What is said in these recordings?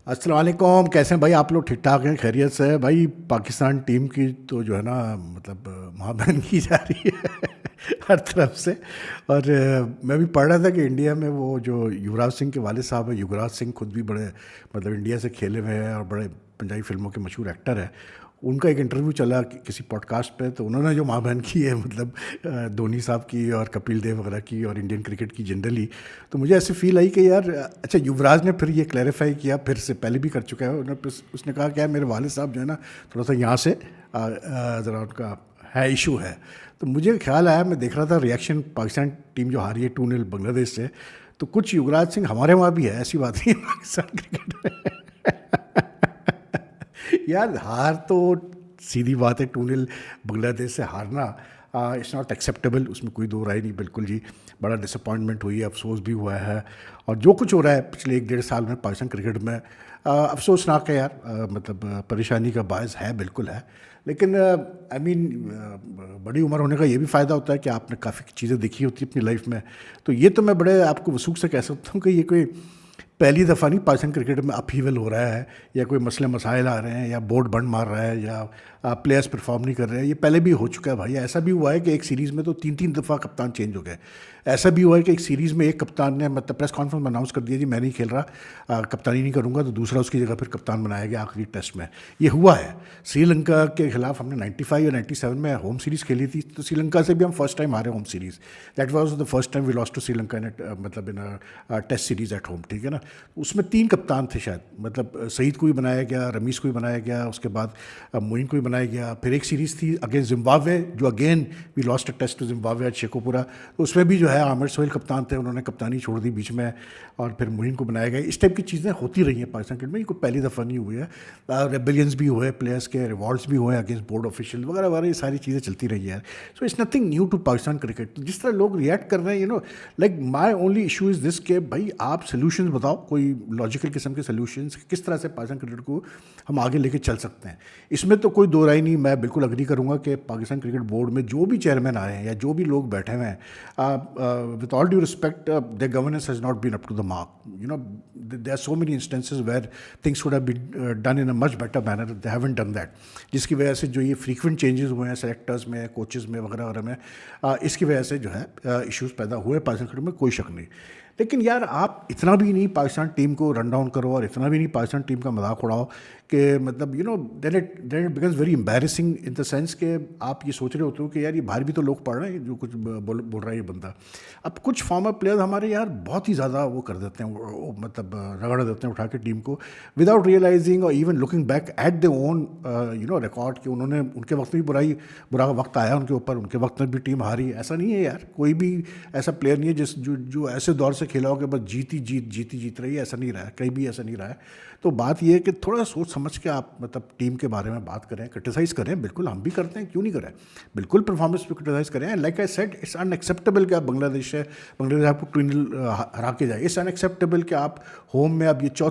السلام علیکم، کیسے ہیں بھائی آپ لوگ؟ ٹھیک ٹھاک ہیں؟ خیریت سے ہے بھائی؟ پاکستان ٹیم کی تو جو ہے نا مطلب ماں بہن کی جا رہی ہے ہر طرف سے۔ اور میں بھی پڑھ رہا تھا کہ انڈیا میں وہ جو یوراج سنگھ کے والد صاحب ہیں، یوراج سنگھ خود بھی بڑے مطلب انڈیا سے کھیلے ہوئے ہیں اور بڑے پنجابی فلموں کے مشہور ایکٹر ہیں۔ ان کا ایک انٹرویو چلا کسی پوڈ کاسٹ پہ، تو انہوں نے جو ماں بہن کی ہے مطلب دھونی صاحب کی اور کپل دیو وغیرہ کی اور انڈین کرکٹ کی جنرلی، تو مجھے ایسی فیل آئی کہ یار اچھا یوراج نے پھر یہ کلیریفائی کیا، پھر سے پہلے بھی کر چکا ہے اس نے کہا کہ میرے والد صاحب جو ہے نا تھوڑا سا یہاں سے ذرا ان کا ہے ایشو ہے۔ تو مجھے خیال آیا، میں دیکھ رہا تھا ریئیکشن پاکستان ٹیم جو ہاری ہے 2-0 بنگلہ دیش سے، تو کچھ یوراج سنگھ ہمارے وہاں بھی ہے، ایسی بات نہیں ہے پاکستان کرکٹ میں یار ہار تو سیدھی بات ہے، 2-0 بنگلہ دیش سے ہارنا اٹس ناٹ ایکسیپٹیبل، اس میں کوئی دو رائے نہیں، بالکل جی۔ بڑا ڈس اپوائنٹمنٹ ہوئی ہے، افسوس بھی ہوا ہے، اور جو کچھ ہو رہا ہے پچھلے 1-1.5 سال میں پاکستان کرکٹ میں افسوسناک ہے یار، مطلب پریشانی کا باعث ہے، بالکل ہے۔ لیکن آئی مین بڑی عمر ہونے کا یہ بھی فائدہ ہوتا ہے کہ آپ نے کافی چیزیں دیکھی ہوتی ہیں اپنی لائف میں، تو یہ تو میں بڑے آپ کو وثوق سے کہہ سکتا ہوں کہ یہ کوئی پہلی دفعہ نہیں پاکستان کرکٹ میں اپہیول ہو رہا ہے، یا کوئی مسئلے مسائل آ رہے ہیں، یا بورڈ بند مار رہا ہے، یا پلیئرس پرفارم نہیں کر رہے ہیں۔ یہ پہلے بھی ہو چکا ہے بھائی، ایسا بھی ہوا ہے کہ ایک سیریز میں تو 3 دفعہ کپتان چینج ہو گئے۔ ایسا بھی ہوا ہے کہ ایک سیریز میں ایک کپتان نے مطلب پریس کانفرنس میں اناؤنس کر دیا جی میں نہیں کھیل رہا، کپتانی نہیں کروں گا، تو دوسرا اس کی جگہ پھر کپتان بنایا گیا آخری ٹیسٹ میں۔ یہ ہوا ہے سری لنکا کے خلاف، ہم نے 95 یا 97 میں ہوم سیریز کھیلی تھی، تو سری لنکا سے بھی ہم فرسٹ ٹائم ہارے home series, that was the first time we lost to Sri Lanka مطلب in test series at home, ٹھیک ہے نا۔ اس میں 3 کپتان تھے شاید، مطلب سعید کو بھی بنایا گیا، رمیز کو بھی بنایا گیا، اس کے بعد معین کو بھی بنایا گیا۔ پھر ایک سیریز تھی اگینسٹ زمبابوے، جو again we lost a test to Zimbabwe at Sheikhupura, تو اس میں بھی جو ہے عامر سہیل کپتان تھے، انہوں نے کپتانی چھوڑ دی بیچ میں، اور پھر معین کو بنایا گیا۔ اس ٹائپ کی چیزیں ہوتی رہی ہیں پاکستان کرکٹ میں، یہ کوئی پہلی دفعہ نہیں ہوئی ہے۔ ریبیلینس بھی ہوئے پلیئرس کے، ریوارڈس بھی ہوئے اگینسٹ بورڈ آفیشیل وغیرہ وغیرہ، یہ ساری چیزیں چلتی رہی ہیں۔ So it's nothing new to Pakistan cricket. جس طرح لوگ ریئیکٹ کر رہے ہیں، like my only issue is this کہ بھائی آپ سلیوشنز بتاؤ، کوئی لاجیکل قسم کے سلیوشنز، کس طرح سے پاکستان کرکٹ کو ہم آگے لے کے چل سکتے ہیں۔ اس میں تو کوئی دو رائے نہیں، میں بالکل اگری کروں گا کہ پاکستان کرکٹ بورڈ میں جو بھی چیئرمین آئے ہیں یا جو بھی لوگ بیٹھے ہوئے ہیں، with all due respect, their governance has not been up to the mark. There are so many instances where things could have been done in a much better manner. They haven't done that. جس کی وجہ سے جو یہ frequent changes ہوئے ہیں selectors میں، coaches میں وغیرہ وغیرہ میں، اس کی وجہ سے جو ہے ایشوز پیدا ہوئے پاکستان کرکٹ میں، کوئی شک نہیں۔ لیکن یار آپ اتنا بھی نہیں پاکستان ٹیم کو رن ڈاؤن کرو، اور اتنا بھی نہیں پاکستان ٹیم کا مذاق اڑاؤ کہ مطلب then it becomes very embarrassing in the sense کہ آپ یہ سوچ رہے ہوتے ہو کہ یار یہ باہر بھی تو لوگ پڑھ رہے ہیں جو کچھ بول رہا ہے یہ بندہ۔ اب کچھ فارمر پلیئرز ہمارے یار بہت ہی زیادہ وہ کر دیتے ہیں، مطلب رگڑ دیتے ہیں اٹھا کے ٹیم کو وداؤٹ ریئلائزنگ اور even looking back at their own record, کہ انہوں نے ان کے وقت میں بھی برا وقت آیا ان کے اوپر، ان کے وقت میں بھی ٹیم ہاری۔ ایسا نہیں ہے یار، کوئی بھی ایسا پلیئر نہیں ہے جو ایسے دور سے کھیلا ہو کہ بس جیت رہی ہے، ایسا نہیں رہا ہے، کہیں بھی ایسا نہیں رہا ہے۔ تو بات یہ ہے کہ تھوڑا سوچ سمجھ کے آپ مطلب ٹیم کے بارے میں بات کریں، کرٹیسائز کریں، بالکل ہم بھی کرتے ہیں، کیوں نہیں کریں، بالکل پرفارمنس پہ کرٹیسائز کریں۔ Like I said it's unacceptable کہ آپ بنگلہ دیش آپ کو 2-0 ہرا کے جائے، اٹس ان ایکسیپٹیبل کہ آپ ہوم میں اب یہ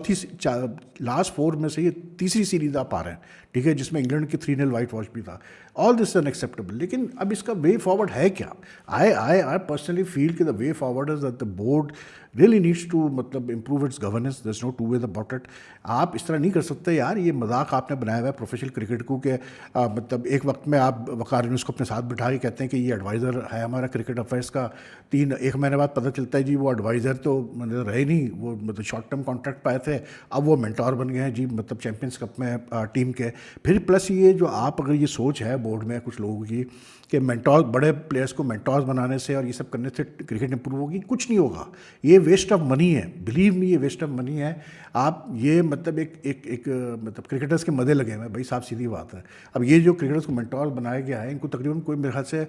لاسٹ 4 میں سے یہ تیسری سیریز آپ آ رہے ہیں، ٹھیک ہے، جس میں انگلینڈ کی 3-0 وائٹ واش بھی تھا، آل دس ان ایکسیپٹیبل۔ لیکن اب اس کا وے فارورڈ ہے کیا؟ آئی پرسنلی فیل کہ the way forward is that the board really needs to مطلب improve its governance, there is no two ways about it. آپ اس طرح نہیں کر سکتے یار، یہ مذاق آپ نے بنایا ہوا ہے پروفیشنل کرکٹ کو کہ مطلب ایک وقت میں آپ وقار یونس کو اپنے ساتھ بٹھا کے کہتے ہیں کہ یہ ایڈوائزر ہے ہمارا کرکٹ افیئرس کا، ایک مہینے بعد پتہ چلتا ہے جی وہ ایڈوائزر تو مطلب رہے نہیں، وہ مطلب شارٹ ٹرم کانٹریکٹ پائے تھے، اب وہ مینٹور بن گئے ہیں جی مطلب چیمپئنس کپ میں ٹیم کے۔ پھر پلس یہ جو آپ اگر یہ سوچ ہے بورڈ میں کچھ لوگوں کی کہ مینٹور، بڑے پلیئرس کو مینٹورز بنانے سے اور یہ سب کرنے سے کرکٹ امپروو ہوگی، کچھ نہیں ہوگا، یہ ویسٹ آف منی ہے، بلیو می، یہ ویسٹ آف منی ہے۔ آپ یہ مطلب ایک مطلب کرکٹرز کے مدے لگے ہوئے ہیں بھائی صاحب، سیدھی بات ہے۔ اب یہ جو کرکٹرز کو مینٹور بنایا گیا ہے، ان کو تقریباً کوئی میرے خیال سے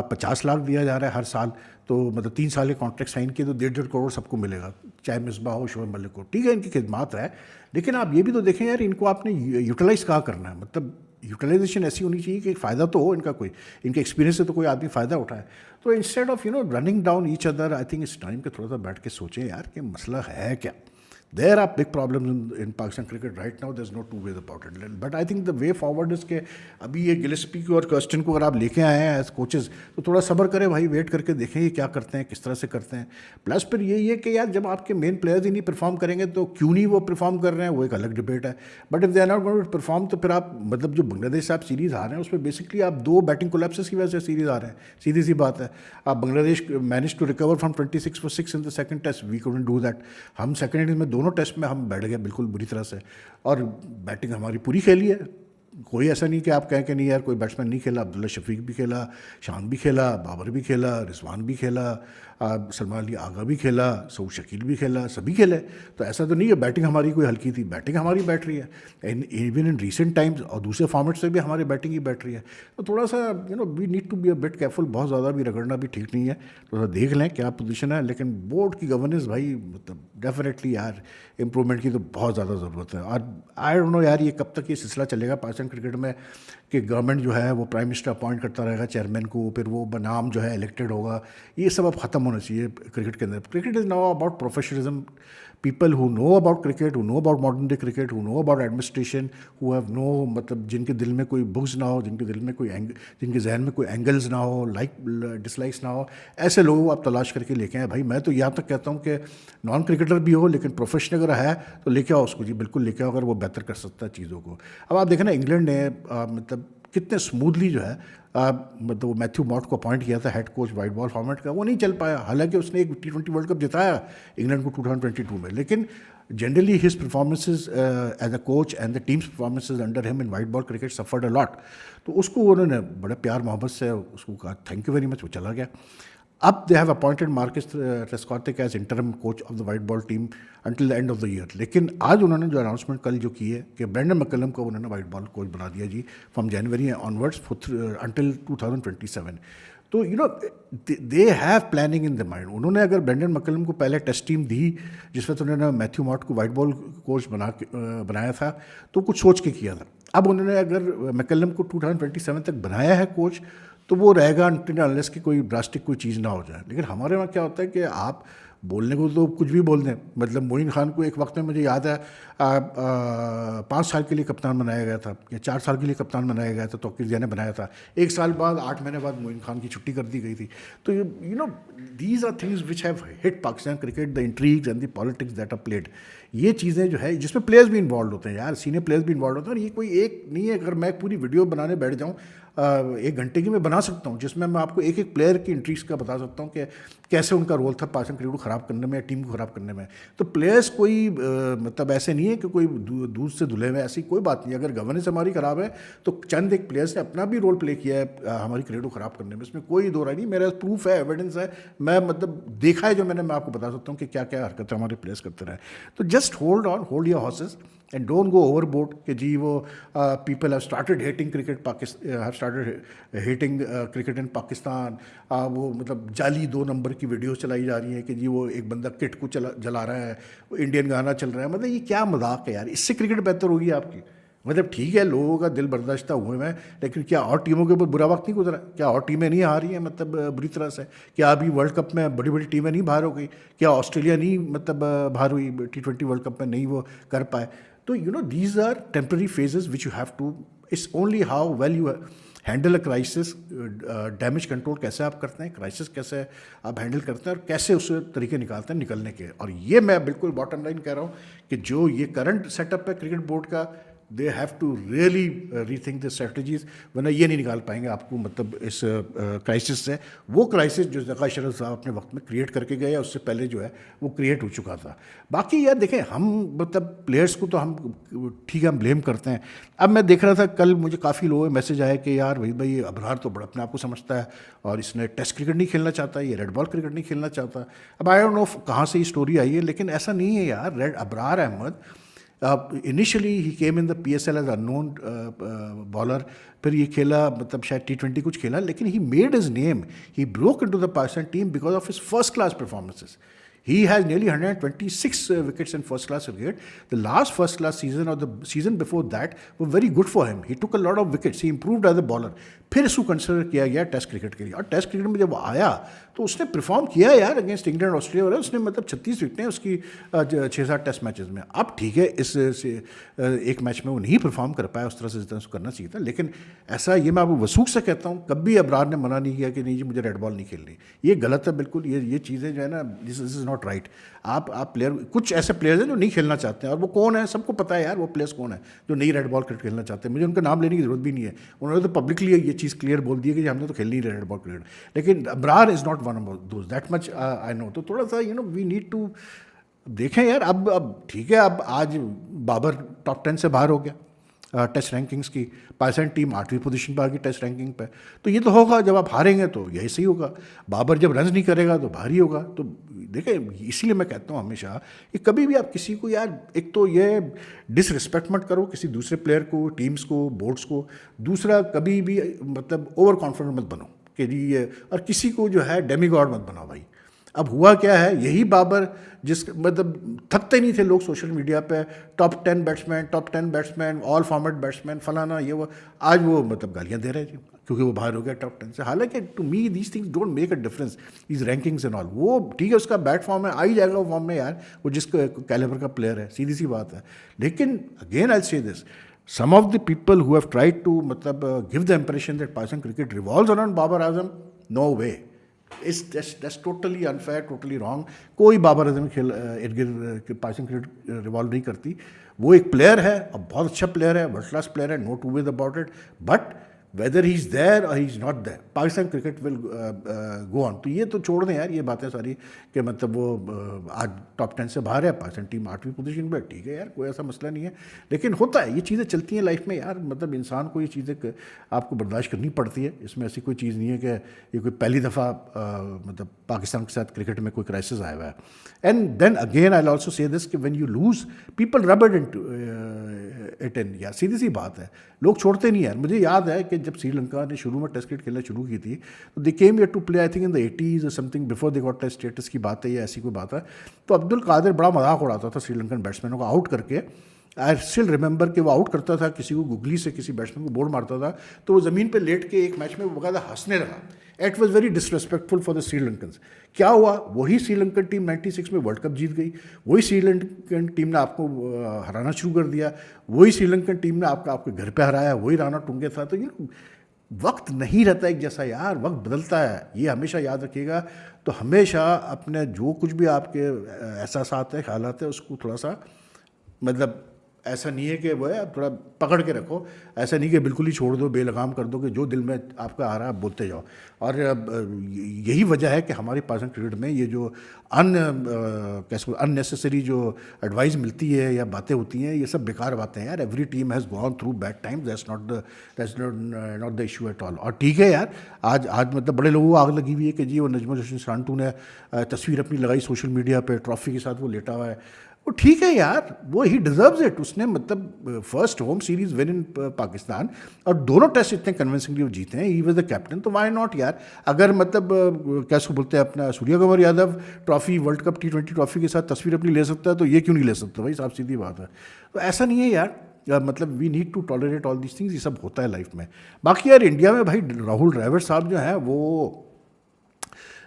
50 لاکھ دیا جا رہا ہے ہر سال، تو مطلب 3 سال کے کانٹریکٹ سائن کیے تو 1.5 کروڑ سب کو ملے گا، چاہے مصباح ہو شعیب ملک ہو، ٹھیک ہے، ان کی خدمات ہے۔ لیکن آپ یہ بھی تو دیکھیں یار، ان کو آپ نے یوٹیلائز کہاں کرنا ہے، مطلب یوٹیلائزیشن ایسی ہونی چاہیے کہ فائدہ تو ہو ان کا، کوئی ان کے ایکسپیرینس سے تو کوئی آدمی فائدہ اٹھائے۔ تو instead of running down each other, I think اس ٹائم کہ تھوڑا سا بیٹھ کے سوچیں یار کہ مسئلہ ہے کیا، There are big problems in Pakistan cricket right now. There's no two ways about it. But I think the way forward is कि अभी ये गिलेस्पी को और कर्स्टन को अगर आप लेके आए हैं एज कोचेस तो थोड़ा सब्र करें भाई, वेट करके देखें ये क्या करते हैं, किस तरह से करते हैं. प्लस फिर यही है कि यार जब आपके मेन प्लेयर्स ही नहीं परफॉर्म करेंगे तो क्यों नहीं वो परफॉर्म कर रहे हैं, वो एक अलग डिबेट है. But if they are not going to perform तो फिर आप मतलब जो बांग्लादेश से आप सीरीज़ हार रहे हैं उसमें बेसिकली आप 2 बैटिंग कोलैप्सेस की वजह से सीरीज़ आ रहे हैं. सीधी सी बात है. आप Bangladesh manage to recover from 26 for 6 in the second test, we couldn't do that. हम सेकंड इनिंग्स में दोनों टेस्ट में हम बैठ गए बिल्कुल बुरी तरह से, और बैटिंग हमारी पूरी खेली है. कोई ऐसा नहीं कि आप कहें कि नहीं यार कोई बैट्समैन नहीं खेला. अब्दुल्ला शफीक भी खेला, शान भी खेला, बाबर भी खेला, रिजवान भी खेला, सलमान अली आगा भी खेला, सऊद शकील भी खेला, सभी खेले. तो ऐसा तो नहीं है बैटिंग हमारी कोई हल्की थी. बैटिंग हमारी बैठ रही है इवन इन रीसेंट टाइम्स, और दूसरे फॉर्मेट से भी हमारी बैटिंग ही बैठ रही है. तो थोड़ा सा we need to be a bit careful. बहुत ज़्यादा भी रगड़ना भी ठीक नहीं है. थोड़ा देख लें क्या पोजीशन है. लेकिन बोर्ड की गवर्नेंस भाई मतलब डेफिनेटली यार इम्प्रूवमेंट की तो बहुत ज़्यादा ज़रूरत है. और आई डोंट नो यार ये कब तक ये सिलसिला चलेगा पाकिस्तान क्रिकेट में कि गवर्नमेंट जो है वो प्राइम मिनिस्टर अपॉइंट करता रहेगा चेयरमैन को, फिर वो बनाम जो है इलेक्टेड होगा. ये सब अब ख़त्म होना चाहिए क्रिकेट के अंदर. Cricket is now about professionalism. People who know about cricket, who know about modern day cricket, who know about administration, who have no मतलब जिनके दिल में कोई बुग्स ना हो, जिनके दिल में कोई जिनके जहन में कोई एंगल्स ना हो, लाइक डिसलाइक्स ना हो, ऐसे लोगों को आप तलाश करके लेके आए. भाई मैं तो यहाँ तक कहता हूँ कि नॉन क्रिकेटर भी हो लेकिन प्रोफेशनल अगर है तो लेके आओ उसको जी, बिल्कुल लेके आओ अगर वो बेहतर कर सकता है चीज़ों को. अब आप देखें ना इंग्लैंड ने मतलब कितने स्मूथली जो है मतलब वो मैथ्यू मॉट को अपॉइंट किया था head coach white ball format का. वो नहीं चल पाया. हालांकि उसने एक T20 वर्ल्ड कप जिताया इंग्लैंड को 2022 में. लेकिन generally his performances as a coach and the team's performances under him in white ball cricket suffered a lot. तो उसको उन्होंने बड़े प्यार मोहब्बत से उसको कहा थैंक यू वेरी मच, वो चला गया. अब they have appointed Marcus Trescothick as interim coach of the white ball team until the end of the year. लेकिन आज उन्होंने जो अनाउंसमेंट कल जो की है कि ब्रेंडन मैकलम को उन्होंने वाइट बॉल कोच बना दिया जी फ्रॉम जनवरी ऑनवर्ड्स अंटिल 2027. तो they have planning in the mind. उन्होंने अगर ब्रेंडन मैकलम को पहले टेस्ट टीम दी जिसमें तो उन्होंने मैथ्यू मॉट को वाइट बॉल कोच बनाया था तो कुछ सोच के किया था. अब उन्होंने अगर मैकलम को 2027 तक बनाया है कोच तो वो रहेगा अनलेस कि कोई ड्रास्टिक कोई चीज़ ना हो जाए. लेकिन हमारे वहाँ क्या होता है कि आप बोलने को तो कुछ भी बोल दें. मतलब मोइन खान को एक वक्त में मुझे याद है 5 साल के लिए कप्तान बनाया गया था या 4 साल के लिए कप्तान बनाया गया था, तौकीर जिया ने बनाया था. 1 साल बाद 8 महीने बाद मोइन खान की छुट्टी कर दी गई थी. तो these are things which have hit Pakistan cricket, the intrigues and the politics that are played. ये चीज़ें जो है जिसमें प्लेयर्स भी इन्वॉल्व होते हैं यार, सीनियर प्लेयर्स भी इन्वॉल्व होते हैं. और ये कोई एक नहीं है. अगर मैं पूरी वीडियो बनाने बैठ जाऊँ 1 घंटे की मैं बना सकता हूँ जिसमें मैं आपको एक एक प्लेयर की इंट्रीज का बता सकता हूँ कि कैसे उनका रोल था पाकिस्तान क्रिकेट को ख़राब करने में, टीम को ख़राब करने में. तो प्लेयर्स कोई मतलब ऐसे नहीं है कि कोई दूध से धुले हुए, ऐसी कोई बात नहीं. अगर गवर्नेंस हमारी ख़राब है तो चंद एक प्लेयर्स ने अपना भी रोल प्ले किया है हमारी क्रिकेट को ख़राब करने में. इसमें कोई दो राय नहीं. मेरा प्रूफ है, एविडेंस है. मैं मतलब देखा है जो मैंने, मैं आपको बता सकता हूँ कि क्या क्या हरकतें हमारे प्लेयर्स करते रहे. तो just hold on, hold your horses and don't go overboard कि जी वो people have started hating cricket, have started hating cricket in Pakistan. वो मतलब जाली 2 नंबर की वीडियो चलाई जा रही है कि जी वो एक बंदा किट को जला रहा है, वो इंडियन गाना चल रहा है. मतलब ये क्या मजाक है यार. इससे क्रिकेट बेहतर होगी आपकी? मतलब ठीक है लोगों का दिल बर्दाश्ता हुए हैं, लेकिन क्या और टीमों के ऊपर बुरा वक्त नहीं गुजरा? क्या और टीमें नहीं हारी हैं मतलब बुरी तरह से? क्या अभी वर्ल्ड कप में बड़ी बड़ी टीमें नहीं बाहर हो गई? क्या ऑस्ट्रेलिया नहीं मतलब बाहर हुई T20 वर्ल्ड कप में, नहीं वो कर पाए? तो these are temporary phases which you have to, it's only how well you handle a crisis. Damage control कैसे आप करते हैं, क्राइसिस कैसे आप हैंडल करते हैं और कैसे उससे तरीके निकालते हैं निकलने के. और ये मैं बिल्कुल बॉटम लाइन कह रहा हूँ कि जो ये करंट सेटअप है क्रिकेट बोर्ड का, they have to really rethink the strategies, वरना ये नहीं निकाल पाएंगे आपको मतलब इस क्राइसिस से. वो क्राइसिस जो जका शरद साहब अपने वक्त में क्रिएट करके गए, उससे पहले जो है वो क्रिएट हो चुका था. बाकी यार देखें, हम मतलब प्लेयर्स को तो हम ठीक है हम ब्लेम करते हैं. अब मैं देख रहा था कल मुझे काफ़ी लोगों के मैसेज आए कि यार भाई अबरार तो बड़ा अपने आप को समझता है और इसने टेस्ट क्रिकेट नहीं खेलना चाहता, ये रेड बॉल क्रिकेट नहीं खेलना चाहता. अब आई डोंट नो कहाँ से ये स्टोरी आई है, लेकिन ऐसा नहीं है यार. Abrar Ahmed initially he came in the PSL as unknown bowler. फिर ये खेला मतलब शायद T20 कुछ खेला, लेकिन he made his name, he broke into the Pakistan team because of his first class performances. He has nearly 126 wickets in first class cricket. The last first class season or the season before that were very good for him. He took a lot of wickets. He improved as a bॉलर. फिर इसको consider किया गया test cricket के लिए, और test cricket में जब वो आया तो उसने परफॉर्म किया यार अगेंस्ट इंग्लैंड ऑस्ट्रेलिया वगैरह. उसने मतलब 36 विकटें उसकी 6-7 टेस्ट मैचेस में. अब ठीक है, इस एक मैच में वो नहीं परफॉर्म कर पाया उस तरह से जितना उसको करना चाहिए था, लेकिन ऐसा ये मैं आपको वसूख से कहता हूँ, कभी अबरार ने मना नहीं किया कि नहीं जी मुझे रेड बॉल नहीं खेलनी. ये गलत है बिल्कुल. ये चीज़ें जो है ना, दिस इज़ नॉट राइट. आप प्लेयर, कुछ ऐसे प्लेयर्स हैं जो नहीं खेलना चाहते हैं, और वो कौन है सबको पता है यार, वो प्लेयर्स कौन है जो नहीं रेड बॉल क्रिकेट खेलना चाहते हैं. मुझे उनका नाम लेने की जरूरत भी नहीं है. उन्होंने तो पब्लिकली ये चीज़ क्लियर बोल दी है कि हमने तो खेलनी नहीं रेड बॉल क्रिकेट. लेकिन Abrar is not one of those, that much I know. तो थोड़ा सा वी नीड टू देखें यार. अब ठीक है, अब आज बाबर टॉप 10 से बाहर हो गया टेस्ट रैंकिंग्स की. पाकिस्तान टीम 8वीं पोजीशन पर आ गई टेस्ट रैंकिंग पे. तो ये तो होगा, जब आप हारेंगे तो यही सही होगा. बाबर जब रन नहीं करेगा तो बाहर ही होगा. तो देखें, इसीलिए मैं कहता हूँ हमेशा कि कभी भी आप किसी को यार, एक तो ये डिसरिस्पेक्ट मत करो किसी दूसरे प्लेयर को, टीम्स को, बोर्ड्स को. दूसरा, कभी भी मतलब ओवर कॉन्फिडेंट मत बनो कि जी ये, और किसी को जो है डेमीगॉड मत बनाओ भाई. अब हुआ क्या है, यही बाबर जिस मतलब थकते नहीं थे लोग सोशल मीडिया पे, top 10 batsman, all format batsman, फलाना ये वो, आज वो मतलब गालियाँ दे रहे थे क्योंकि वो बाहर हो गया टॉप 10 से. हालांकि to me these things don't make a difference, these rankings and all. वो ठीक है, उसका बैट फॉर्म है, आ ही जाएगा वो फॉर्म में यार, वो जिस कैलिबर का प्लेयर है, सीधी सी बात है. लेकिन अगेन आई से this, some of the people who have tried to मतलब give the impression that Pakistan cricket revolves around Babar Azam, no way. That's totally unfair, totally wrong. कोई बाबर आजम खेल इर्द गिर्द पाकिस्तान क्रिकेट रिवॉल्व नहीं करती. वो एक प्लेयर है और बहुत अच्छा प्लेयर है, वर्ल्ड क्लास प्लेयर है, no two ways about it. But whether he is there और he is not there, Pakistan cricket will go on. तो ये तो छोड़ दें यार ये बातें सारी कि मतलब वो आज टॉप 10 से बाहर है, पाकिस्तान टीम 8वीं पोजीशन पे. ठीक है यार, कोई ऐसा मसला नहीं है, लेकिन होता है, ये चीज़ें चलती हैं लाइफ में यार. मतलब इंसान को ये चीज़ें आपको बर्दाश्त करनी पड़ती है. इसमें ऐसी कोई चीज़ नहीं है कि ये कोई पहली दफ़ा मतलब पाकिस्तान के साथ क्रिकेट में कोई क्राइसिस आया हुआ है. And then again I will also say this कि when you lose people rub it in. यार सीधी सी बात है, लोग छोड़ते नहीं यार. मुझे याद है कि जब श्रीलंका ने शुरू में टेस्ट क्रिकेट खेलना शुरू की थी तो they came here to play, I think in the 80s और something, before they got test status की बात है या ऐसी कोई बात है. तो अब्दुल कादिर बड़ा मजाक उड़ाता था श्रीलंकन बैट्समैनों को आउट करके. आई स्टिल रिमेंबर कि वो आउट करता था किसी को, गुगली से किसी बैट्समैन को बोर्ड मारता था तो वो ज़मीन पे लेट के एक मैच में वो बकायदा हंसने लगा. It was very disrespectful for the Sri Lankans. क्या हुआ, वही श्रीलंकन टीम 96 में वर्ल्ड कप जीत गई. वही श्रीलंकन टीम ने आपको हराना शुरू कर दिया. वही श्रीलंकन टीम ने आपके घर पे हराया. वही राणा टुंगे था. तो ये वक्त नहीं रहता एक जैसा यार, वक्त बदलता है, ये हमेशा याद रखिएगा. तो हमेशा अपने जो कुछ भी आपके एहसासात है, ख्यालात है, उसको थोड़ा सा मतलब ऐसा नहीं है कि वो है थोड़ा पकड़ के रखो. ऐसा नहीं कि बिल्कुल ही छोड़ दो, बेलगाम कर दो कि जो दिल में आपका आ रहा है आप बोलते जाओ. और यही वजह है कि हमारी पाकिस्तान क्रिकेट में ये जो कैसे अननेसेसरी जो एडवाइस मिलती है या बातें होती हैं, ये सब बेकार बातें हैं यार. Every team has gone through bad times, that's not the issue at all. और ठीक है यार, आज मतलब बड़े लोगों को आग लगी हुई है कि जी वो नजमुल हसन सांटू ने तस्वीर अपनी लगाई सोशल मीडिया पे, ट्रॉफी के साथ वो लेटा हुआ है. वो ठीक है यार, वो ही डिजर्व्स इट. उसने मतलब first home series win in Pakistan और दोनों टेस्ट इतने कन्विंसिंगली जीते हैं. ही वाज द कैप्टन, तो व्हाई नॉट यार. अगर मतलब क्या उसको बोलते हैं अपना Surya Kumar Yadav trophy, world cup T20 trophy के साथ तस्वीर अपनी ले सकता है तो ये क्यों नहीं ले सकता भाई साहब, सीधी बात है. तो ऐसा नहीं है यार, मतलब we need to tolerate all these things. ये सब होता है लाइफ में. बाकी यार इंडिया में भाई राहुल द्रविड़ साहब जो हैं वो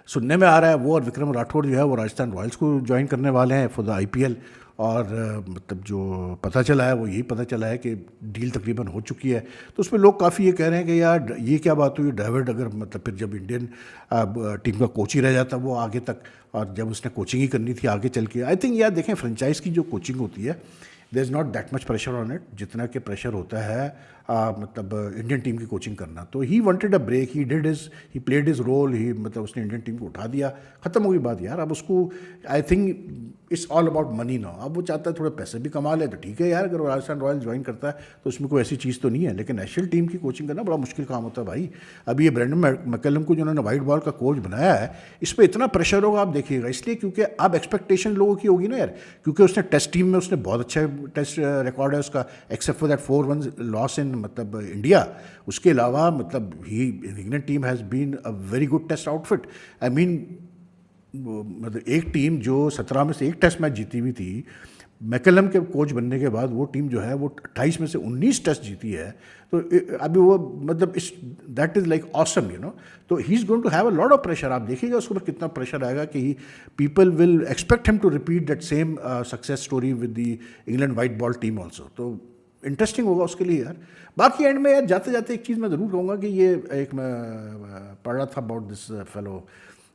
सुनने में आ रहा है, वो और विक्रम राठौड़ जो है वो राजस्थान रॉयल्स को ज्वाइन करने वाले हैं फॉर द IPL. और मतलब जो पता चला है वो यही पता चला है कि डील तकरीबन हो चुकी है. तो उसमें लोग काफ़ी ये कह रहे हैं कि यार ये क्या बात हुई, द्रविड़ अगर मतलब फिर जब इंडियन टीम का कोच ही रह जाता वो आगे तक, और जब उसने कोचिंग ही करनी थी आगे चल के. आई थिंक यार देखें, फ्रेंचाइज की जो कोचिंग होती है there is not that much pressure on it जितना कि प्रेशर होता है मतलब इंडियन टीम की कोचिंग करना. तो he wanted a break, he played his role, he मतलब उसने इंडियन टीम को उठा दिया, ख़त्म हो गई बात यार. अब उसको I think it's all about money now. अब वो चाहता है थोड़े पैसे भी कमा ले तो ठीक है यार, अगर वो राजस्थान रॉयल्स ज्वाइन करता है तो उसमें कोई ऐसी चीज़ तो नहीं है. लेकिन नेशनल टीम की कोचिंग करना बड़ा मुश्किल काम होता है भाई. अभी ये ब्रेंडन मैकलम को जिन्होंने वाइट बॉल का कोच बनाया है, इस पर इतना प्रेशर होगा आप देखिएगा. इसलिए क्योंकि अब एक्सपेक्टेशन लोगों की होगी ना यार, क्योंकि उसने टेस्ट टीम में उसने बहुत अच्छा टेस्ट रिकॉर्ड है उसका, except for that 4-1 loss in मतलब इंडिया. उसके अलावा मतलब ही England team has been a very good test outfit. I mean مطلب ایک ٹیم جو 17 میں سے ایک ٹیسٹ میچ جیتی ہوئی تھی، میکلم کے کوچ بننے کے بعد وہ ٹیم جو ہے وہ 28 میں سے 19 ٹیسٹ جیتی ہے. تو ابھی وہ مطلب that is like awesome you know. تو he is going to have a lot of pressure. آپ دیکھیے گا اس کے اوپر کتنا پریشر آئے گا کہ people will expect him to repeat that same success story with the England white ball team also. تو انٹرسٹنگ ہوگا اس کے لیے یار. باقی اینڈ میں یار جاتے جاتے ایک چیز میں ضرور کہوں گا کہ یہ ایک میں پڑھ رہا تھا اباؤٹ دس فیلو،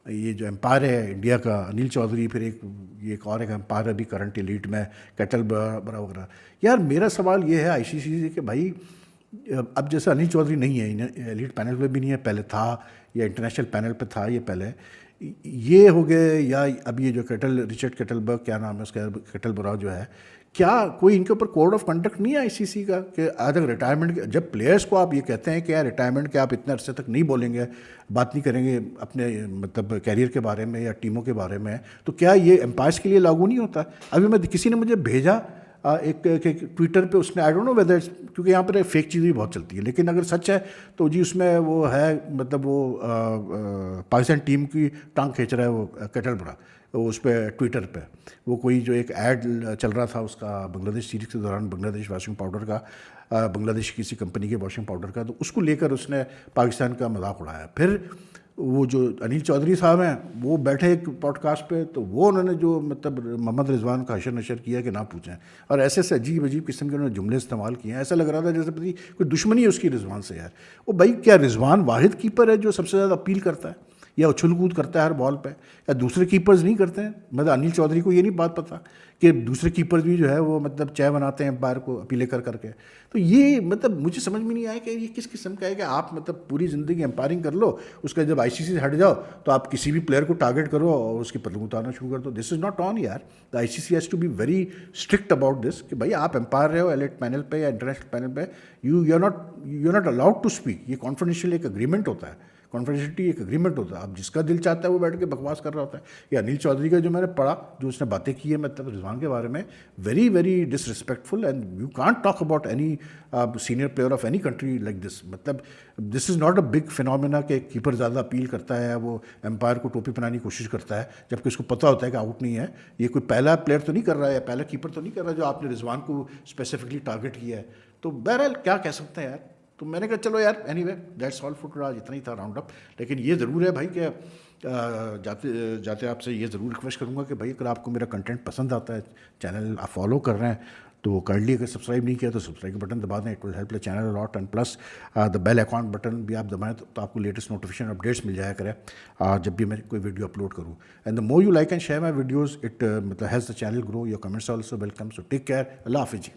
یہ جو امپائر ہے انڈیا کا انل چودھری، پھر ایک اور ایک امپائر ابھی کرنٹ ایلیٹ میں کیٹل برا وغیرہ. یار میرا سوال یہ ہے آئی سی سی سے کہ بھائی اب جیسے انل چودھری نہیں ہے ایلیٹ پینل پہ بھی نہیں ہے، پہلے تھا یا انٹرنیشنل پینل پہ تھا یہ پہلے، یہ ہو گئے یا اب یہ جو رچرڈ کیٹل برگ کیا نام ہے اس کا، کیٹل برا جو ہے، کیا کوئی ان کے اوپر کوڈ آف کنڈکٹ نہیں ہے آئی سی سی کا کہ آج تک ریٹائرمنٹ جب پلیئرس کو آپ یہ کہتے ہیں کہ یار ریٹائرمنٹ کے آپ اتنے عرصے تک نہیں بولیں گے، بات نہیں کریں گے اپنے مطلب کیریئر کے بارے میں یا ٹیموں کے بارے میں، تو کیا یہ امپائرس کے لیے لاگو نہیں ہوتا؟ ابھی میں کسی نے مجھے بھیجا ایک ٹویٹر پہ، اس نے آئی ڈونٹ نو ویدر، کیونکہ یہاں پر فیک چیزیں بھی بہت چلتی ہیں، لیکن اگر سچ ہے تو جی اس میں وہ ہے مطلب وہ پاکستان ٹیم کی ٹانگ کھینچ رہا ہے وہ کیٹل برا اس پہ ٹویٹر پہ. وہ کوئی جو ایک ایڈ چل رہا تھا اس کا بنگلہ دیش سیریز کے دوران، بنگلہ دیش واشنگ پاؤڈر کا، بنگلہ دیش کسی کمپنی کے واشنگ پاؤڈر کا، تو اس کو لے کر اس نے پاکستان کا مذاق اڑایا. پھر وہ جو انل چودھری صاحب ہیں وہ بیٹھے ایک پوڈ کاسٹ پہ، تو وہ انہوں نے جو مطلب محمد رضوان کا حشر نشر کیا کہ نہ پوچھیں، اور ایسے ایسے عجیب عجیب قسم کے انہوں نے جملے استعمال کیے ہیں. ایسا لگ رہا تھا جیسے پتہ نہیں کوئی دشمنی ہے اس کی رضوان سے. یار وہ بھائی کیا رضوان واحد کیپر ہے جو سب سے زیادہ اپیل کرتا ہے یا اچھل کود کرتا ہے ہر بال پہ، یا دوسرے کیپرز نہیں کرتے ہیں؟ مطلب انل چودھری کو یہ نہیں بات پتہ کہ دوسرے کیپرز بھی جو ہے وہ مطلب چائے بناتے ہیں امپائر کو اپیلے کر کر کے. تو یہ مطلب مجھے سمجھ میں نہیں آیا کہ یہ کس قسم کا ہے کہ آپ مطلب پوری زندگی امپائرنگ کر لو، اس کا جب آئی سی سی سے ہٹ جاؤ تو آپ کسی بھی پلیئر کو ٹارگیٹ کرو اور اس کی پتلون اتارنا شروع کر دو. دس از ناٹ آن یار. The I C C has to be very strict about this کہ بھائی آپ امپائر رہے ہو ایلیٹ پینل پہ یا انٹرنیشنل پینل پہ، you are not allowed to speak. یہ کانفیڈینشیل ایک اگریمنٹ ہوتا ہے، کانفیڈینشیلٹی ایک اگریمنٹ ہوتا ہے. اب جس کا دل چاہتا ہے وہ بیٹھ کے بکواس کر رہا ہوتا ہے. یا انل چودھری کا جو میں نے پڑھا، جو اس نے باتیں کی ہے مطلب رضوان کے بارے میں، very very disrespectful, and you can't talk about any senior player of any country like this. مطلب this is not a big phenomena کہ کیپر زیادہ اپیل کرتا ہے، وہ امپائر کو ٹوپی پہنانے کی کوشش کرتا ہے جبکہ اس کو پتہ ہوتا ہے کہ آؤٹ نہیں ہے. یہ کوئی پہلا پلیئر تو نہیں کر رہا ہے، یا پہلا کیپر تو نہیں کر رہا جو آپ نے رضوان کو اسپیسیفکلی ٹارگیٹ کیا ہے. تو بہرحال کیا کہہ سکتے ہیں یار. تو میں نے کہا چلو یار any way that's all for today, آج اتنا ہی تھا راؤنڈ اپ. لیکن یہ ضرور ہے بھائی کہ جاتے جاتے آپ سے یہ ضرور ریکویسٹ کروں گا کہ بھائی اگر آپ کو میرا کنٹینٹ پسند آتا ہے، چینل آپ فالو کر رہے ہیں تو کائنڈلی اگر سبسکرائب نہیں کیا تو سبسکرائب کا بٹن دبا دیں. It will help the channel a lot, and plus the bell icon button بھی آپ دبائیں تو آپ کو لیٹسٹ نوٹیفیکیشن اپڈیٹس مل جایا کرے جب بھی میں کوئی ویڈیو اپلوڈ کروں. And the more you like and share my videos, it مطلب has the channel grow. Your comments also welcome. So take care. اللہ حافظ جی.